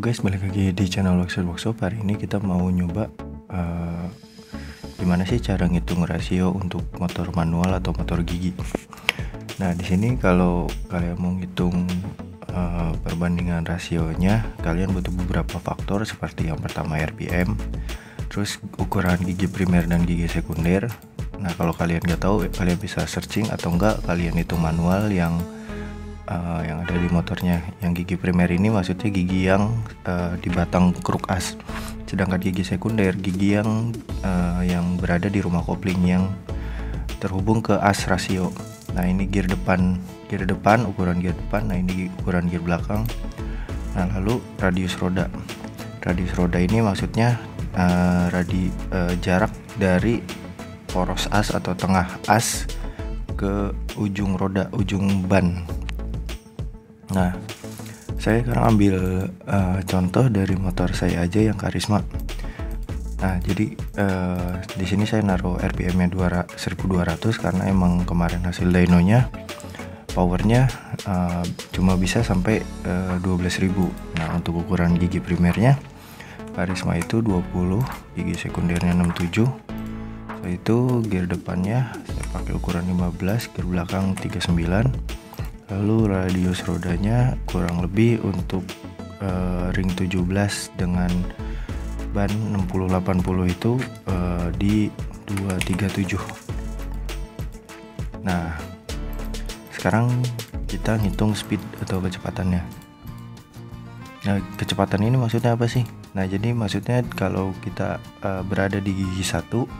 Halo guys, balik lagi di channel Workshop. Hari ini kita mau nyoba gimana sih cara ngitung rasio untuk motor manual atau motor gigi. Nah, di sini kalau kalian mau ngitung perbandingan rasionya, kalian butuh beberapa faktor seperti yang pertama RPM, terus ukuran gigi primer dan gigi sekunder. Nah, kalau kalian nggak tahu, kalian bisa searching atau enggak kalian hitung manual yang ada di motornya. Yang gigi primer ini maksudnya gigi yang di batang kruk as, sedangkan gigi sekunder gigi yang berada di rumah kopling yang terhubung ke as rasio. Nah, ini gear depan, ukuran gear depan. Nah, ini ukuran gear belakang. Nah, lalu radius roda ini maksudnya jarak dari poros as atau tengah as ke ujung roda, ujung ban. Nah, saya sekarang ambil contoh dari motor saya aja yang Karisma. Nah, jadi di sini saya naruh RPM-nya 1200 karena emang kemarin hasil dynonya powernya cuma bisa sampai 12.000. Nah, untuk ukuran gigi primernya Karisma itu 20, gigi sekundernya 67. Setelah itu gear depannya saya pakai ukuran 15, gear belakang 39. Lalu radius rodanya kurang lebih untuk ring 17 dengan ban 60-80 itu di 237. Nah, sekarang kita ngitung speed atau kecepatannya. Nah, kecepatan ini maksudnya apa sih? Nah, jadi maksudnya kalau kita berada di gigi 1,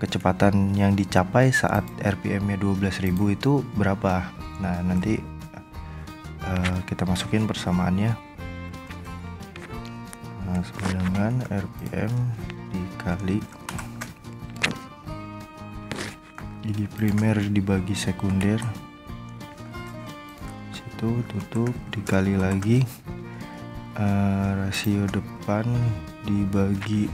kecepatan yang dicapai saat RPM-nya 12.000 itu berapa? Nah, nanti kita masukin persamaannya. Nah, sedangkan RPM dikali gigi primer dibagi sekunder, situ tutup, dikali lagi rasio depan dibagi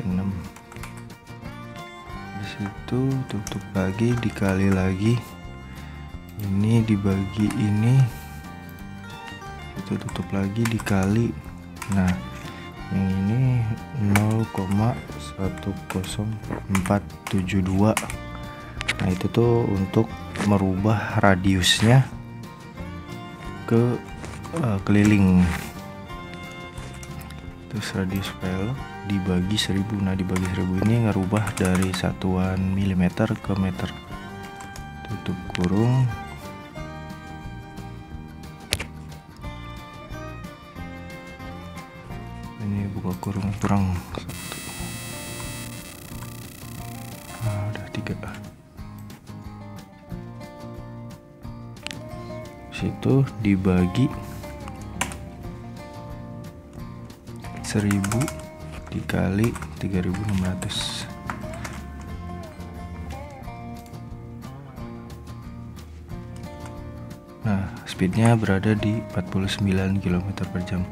6, disitu tutup lagi, dikali lagi, ini dibagi ini, itu tutup lagi, dikali. Nah, yang ini 0,10472. Nah, itu tuh untuk merubah radiusnya ke keliling. Terus radius velg dibagi 1000. Nah, dibagi 1000 ini ngerubah dari satuan milimeter ke meter. Tutup kurung. Ini buka kurung, kurang 1. Nah, udah 3. Situ dibagi 1000 dikali 3600. Nah, speednya berada di 49 km per jam.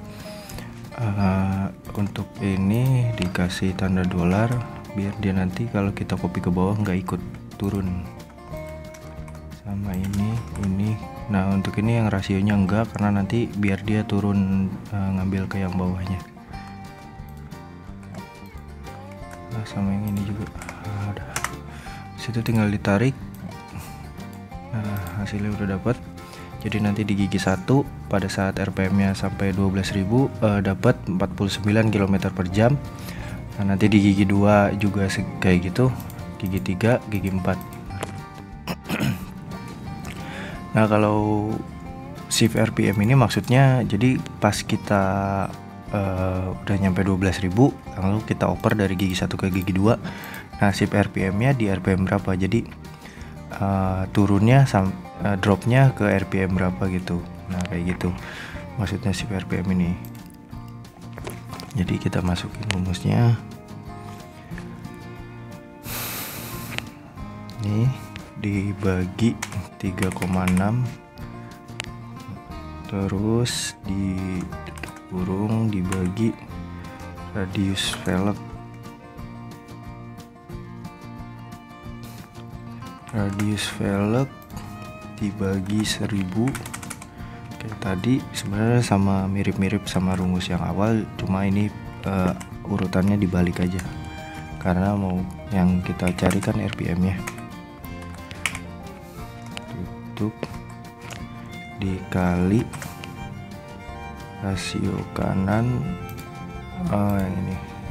Untuk ini dikasih tanda dolar biar dia nanti kalau kita copy ke bawah nggak ikut turun. Sama ini. Nah, untuk ini yang rasionya enggak, karena nanti biar dia turun ngambil ke yang bawahnya. Nah, sama yang ini juga ada. Situ tinggal ditarik. Nah, hasilnya udah dapat. Jadi nanti di gigi 1 pada saat RPM-nya sampai 12.000 dapat 49 km per jam. Nah, nanti di gigi 2 juga kayak gitu, gigi 3, gigi 4. Nah, kalau shift RPM ini maksudnya jadi pas kita udah nyampe 12.000 lalu kita oper dari gigi 1 ke gigi 2. Nah, shift RPM-nya di RPM berapa, jadi turunnya dropnya ke RPM berapa gitu. Nah, kayak gitu maksudnya shift RPM ini. Jadi kita masukin rumusnya. Ini dibagi 3,6, terus di kurung dibagi radius velg dibagi 1000 Kayak tadi sebenarnya sama mirip-mirip sama rumus yang awal, cuma ini urutannya dibalik aja karena mau yang kita cari kan RPM-nya. Tutup dikali rasio kanan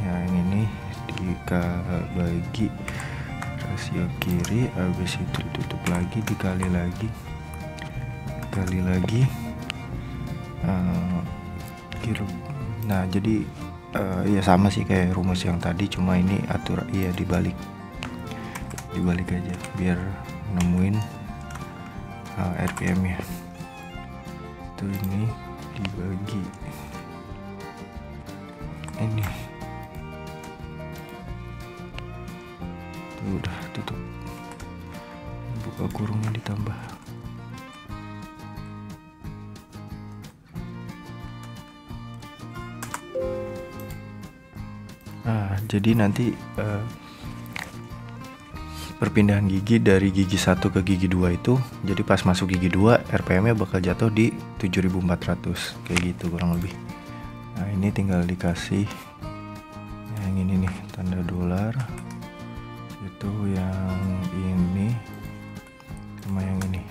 yang ini dibagi rasio kiri, habis itu tutup lagi dikali lagi nah jadi ya sama sih kayak rumus yang tadi, cuma ini dibalik aja biar nemuin RPM nya. Itu ini dibagi ini tuh, udah tutup, buka kurungnya ditambah. Nah, jadi nanti perpindahan gigi dari gigi 1 ke gigi 2 itu, jadi pas masuk gigi 2 RPM-nya bakal jatuh di 7400 kayak gitu kurang lebih. Nah, ini tinggal dikasih yang ini nih, tanda dolar. Itu yang ini sama yang ini.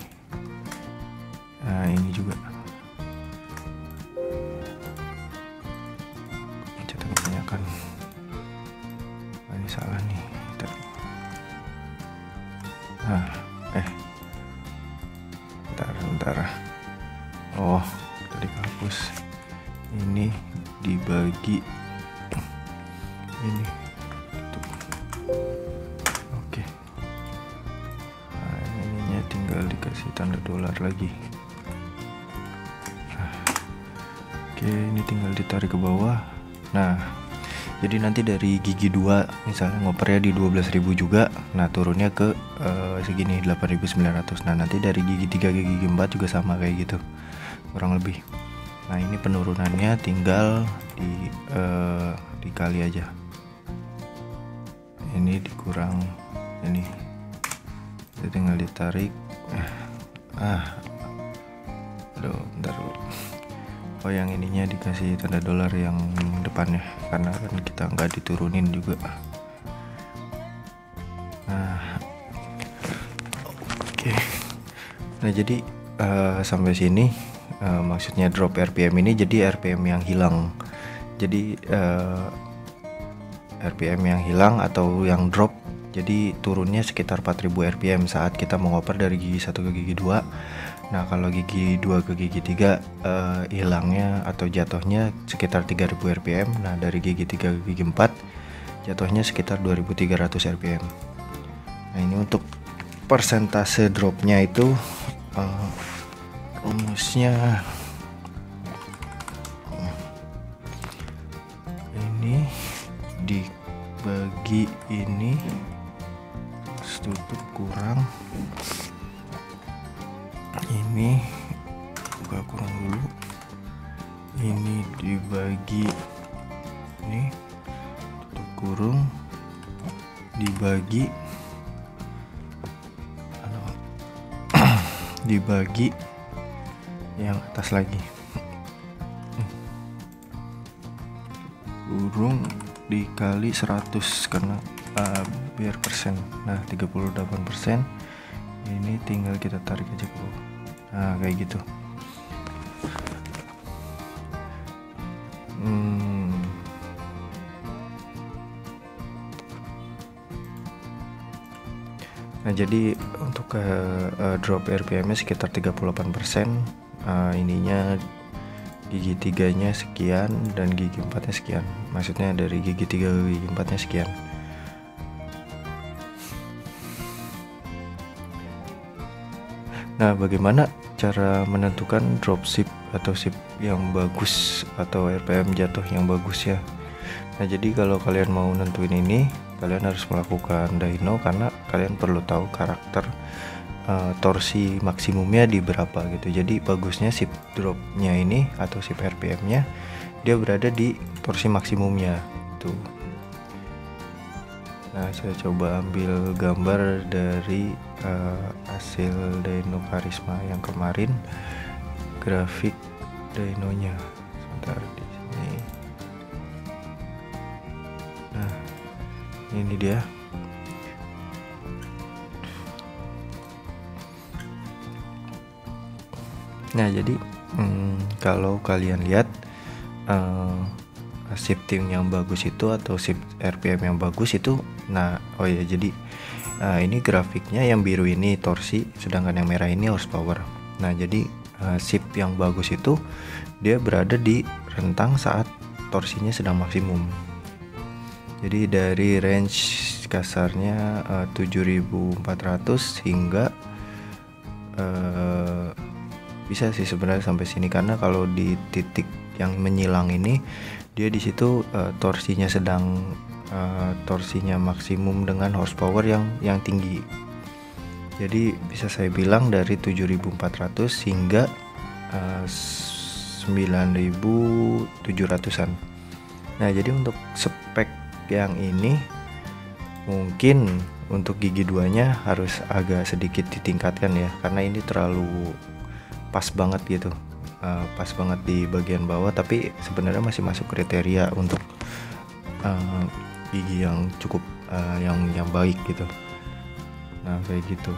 Nah, ini juga. Cetak kebanyakan. Ini salah nih. Bentar. Oh, tadi dihapus. Ini dibagi ini. Tutup. Oke. Nah, ininya tinggal dikasih tanda dolar lagi. Oke, ini tinggal ditarik ke bawah. Nah, jadi nanti dari gigi 2 misalnya ngopernya di 12.000 juga, nah turunnya ke segini 8.900. Nah, nanti dari gigi 3 ke gigi 4 juga sama kayak gitu kurang lebih. Nah, ini penurunannya tinggal dikali aja, ini dikurang ini, jadi tinggal ditarik. Bentar dulu. Oh, yang ininya dikasih tanda dolar yang depannya karena kan kita nggak diturunin juga. Nah, oke. Nah, jadi sampai sini maksudnya drop RPM ini, jadi RPM yang hilang. Jadi RPM yang hilang atau yang drop, jadi turunnya sekitar 4000 RPM saat kita mengoper dari gigi 1 ke gigi 2. Nah, kalau gigi 2 ke gigi 3 hilangnya atau jatuhnya sekitar 3000 RPM. Nah, dari gigi 3 ke gigi 4 jatuhnya sekitar 2300 RPM. Nah, ini untuk persentase dropnya itu rumusnya ini dibagi ini, tutup kurang ini, buka kurang dulu, ini dibagi ini, tutup kurung, dibagi dibagi yang atas lagi, kurung dikali 100 karena biar persen. Nah, 38%. Ini tinggal kita tarik aja ke bawah. Nah, kayak gitu. Nah, jadi untuk drop RPM-nya sekitar 38%. Ininya gigi 3-nya sekian dan gigi 4-nya sekian. Maksudnya dari gigi 3 ke gigi 4-nya sekian. Nah, bagaimana cara menentukan drop ship atau ship yang bagus atau RPM jatuh yang bagus ya? Nah, jadi kalau kalian mau nentuin ini, kalian harus melakukan dyno karena kalian perlu tahu karakter torsi maksimumnya di berapa gitu. Jadi bagusnya ship dropnya ini atau ship RPM-nya dia berada di torsi maksimumnya tuh. Nah, saya coba ambil gambar dari hasil dyno karisma yang kemarin. grafik dynonya sebentar di sini. Nah, ini dia. Nah, jadi kalau kalian lihat shifting yang bagus itu atau shift RPM yang bagus itu, jadi ini grafiknya yang biru ini torsi, sedangkan yang merah ini horsepower. Nah, jadi shift yang bagus itu dia berada di rentang saat torsinya sedang maksimum. Jadi dari range kasarnya 7400 hingga bisa sih sebenarnya sampai sini, karena kalau di titik yang menyilang ini dia di situ torsinya sedang torsinya maksimum dengan horsepower yang tinggi. Jadi bisa saya bilang dari 7400 hingga 9700-an. Nah, jadi untuk spek yang ini mungkin untuk gigi 2-nya harus agak sedikit ditingkatkan ya, karena ini terlalu pas banget gitu, pas banget di bagian bawah, tapi sebenarnya masih masuk kriteria untuk gigi yang cukup yang baik gitu. Nah, kayak gitu.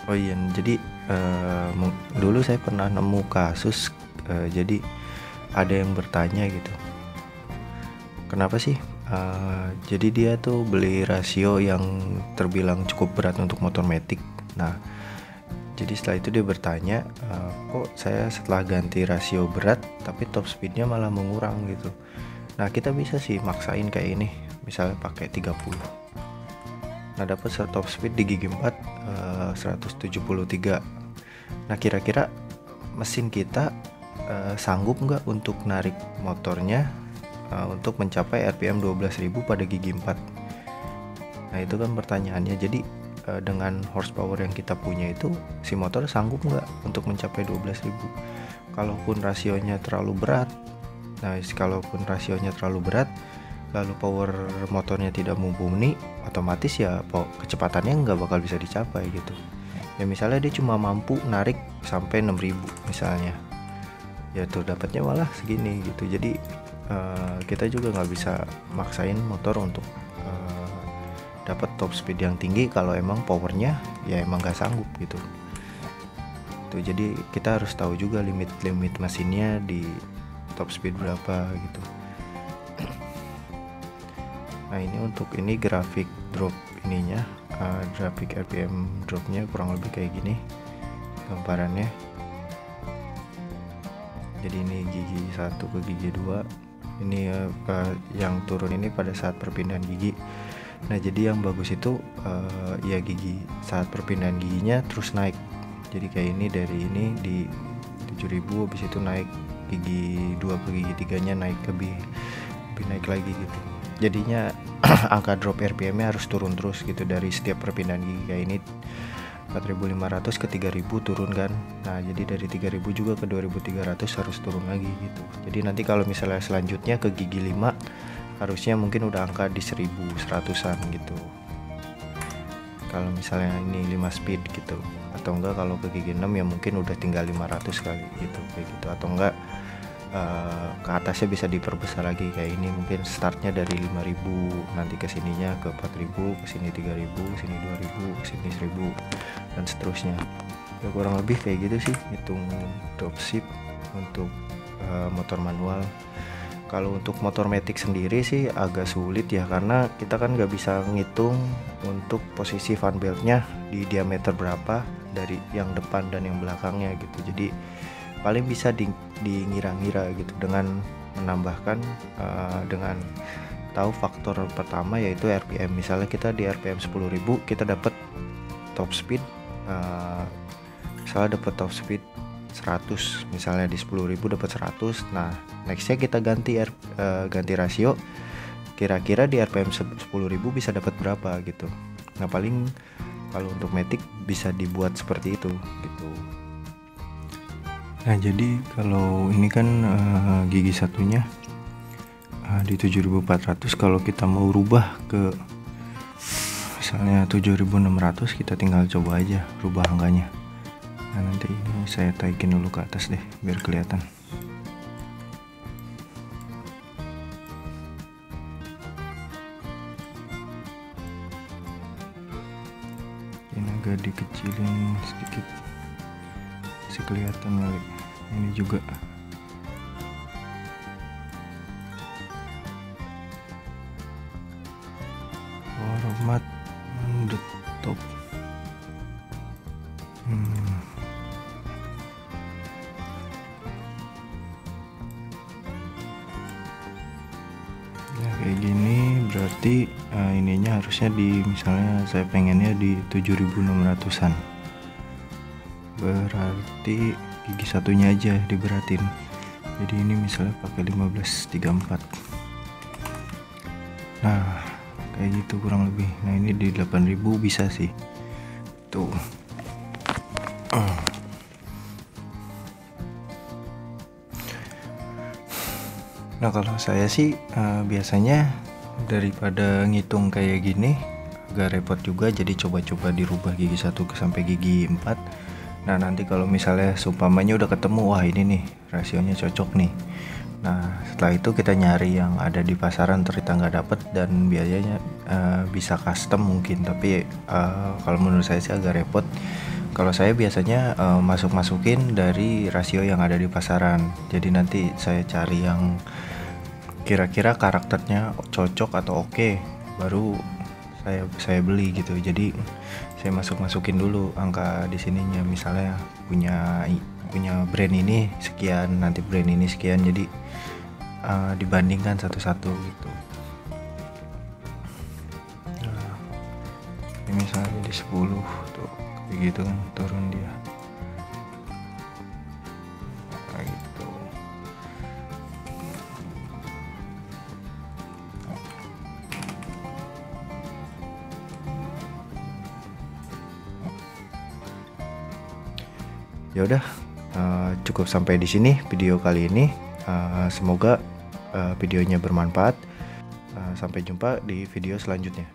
Oh iya, jadi dulu saya pernah nemu kasus, jadi ada yang bertanya gitu, kenapa sih jadi dia tuh beli rasio yang terbilang cukup berat untuk motor matic. Nah, jadi setelah itu dia bertanya, kok saya setelah ganti rasio berat tapi top speednya malah mengurang gitu. Nah, kita bisa sih maksain kayak ini, misalnya pakai 30. Nah, dapat top speed di gigi 4 173. Nah, kira-kira mesin kita sanggup nggak untuk narik motornya untuk mencapai RPM 12.000 pada gigi 4. Nah, itu kan pertanyaannya. Jadi dengan horsepower yang kita punya itu, si motor sanggup nggak untuk mencapai 12.000? Kalaupun rasionya terlalu berat, lalu power motornya tidak mumpuni, otomatis ya kecepatannya nggak bakal bisa dicapai gitu. Ya misalnya dia cuma mampu narik sampai 6.000 misalnya, ya tuh dapatnya malah segini gitu. Jadi kita juga nggak bisa maksain motor untuk dapat top speed yang tinggi kalau emang powernya ya emang nggak sanggup gitu. Tuh, jadi kita harus tahu juga limit mesinnya di top speed berapa gitu. Nah, ini untuk ini grafik drop ininya, grafik RPM dropnya kurang lebih kayak gini gambarannya. Jadi ini gigi 1 ke gigi 2. Ini yang turun ini pada saat perpindahan gigi. Nah, jadi yang bagus itu ya gigi saat perpindahan giginya terus naik. Jadi kayak ini, dari ini di 7.000, habis itu naik gigi 2 ke gigi 3-nya naik lebih naik lagi gitu. Jadinya angka drop RPM-nya harus turun terus gitu dari setiap perpindahan gigi. Kayak ini 4.500 ke 3.000 turun kan. Nah, jadi dari 3.000 juga ke 2.300 harus turun lagi gitu. Jadi nanti kalau misalnya selanjutnya ke gigi 5 harusnya mungkin udah angka di 1.100-an gitu. Kalau misalnya ini 5 speed gitu. Atau enggak kalau ke gigi 6 ya mungkin udah tinggal 500 kali gitu, kayak gitu. Atau enggak ke atasnya bisa diperbesar lagi, kayak ini mungkin startnya dari 5.000, nanti ke sininya ke 4.000, ke sini 3.000, sini 2.000, ke sini 1.000 dan seterusnya. Ya kurang lebih kayak gitu sih hitung dropship untuk motor manual. Kalau untuk motor matic sendiri sih agak sulit ya, karena kita kan nggak bisa ngitung untuk posisi fan beltnya di diameter berapa dari yang depan dan yang belakangnya gitu. Jadi paling bisa di ngira-ngira gitu dengan menambahkan dengan tahu faktor pertama yaitu RPM. Misalnya kita di RPM 10.000 kita dapat top speed misalnya dapat top speed 100, misalnya di 10.000 dapat 100. Nah, nextnya kita ganti rasio, kira-kira di RPM 10.000 bisa dapat berapa gitu. Nah, paling kalau untuk matic bisa dibuat seperti itu gitu. Nah, jadi kalau ini kan gigi satunya di 7.400, kalau kita mau rubah ke misalnya 7.600, kita tinggal coba aja rubah angkanya. Nah nanti ini saya taikin dulu ke atas deh biar kelihatan. Ini agak dikecilin sedikit, masih kelihatan kali. Ini juga format on the top. Ya kayak gini berarti ininya harusnya di, misalnya saya pengennya di 7.600-an, berarti gigi satunya aja diberatin. Jadi ini misalnya pakai 1534. Nah kayak gitu kurang lebih. Nah ini di 8.000 bisa sih tuh. Nah kalau saya sih biasanya daripada ngitung kayak gini agak repot juga, jadi coba-coba dirubah gigi 1 sampai gigi 4. Nah nanti kalau misalnya seumpamanya udah ketemu, wah ini nih rasionya cocok nih. Nah setelah itu kita nyari yang ada di pasaran, ternyata nggak dapet dan biayanya bisa custom mungkin, tapi kalau menurut saya sih agak repot. Kalau saya biasanya masukin dari rasio yang ada di pasaran, jadi nanti saya cari yang kira-kira karakternya cocok atau oke, baru saya beli gitu. Jadi saya masukin dulu angka di sininya, misalnya punya brand ini sekian, nanti brand ini sekian, jadi dibandingkan satu-satu gitu. Nah, ini misalnya jadi 10 tuh kayak gitu kan, turun dia kayak gitu. Ya udah, cukup sampai di sini video kali ini. Semoga videonya bermanfaat. Sampai jumpa di video selanjutnya.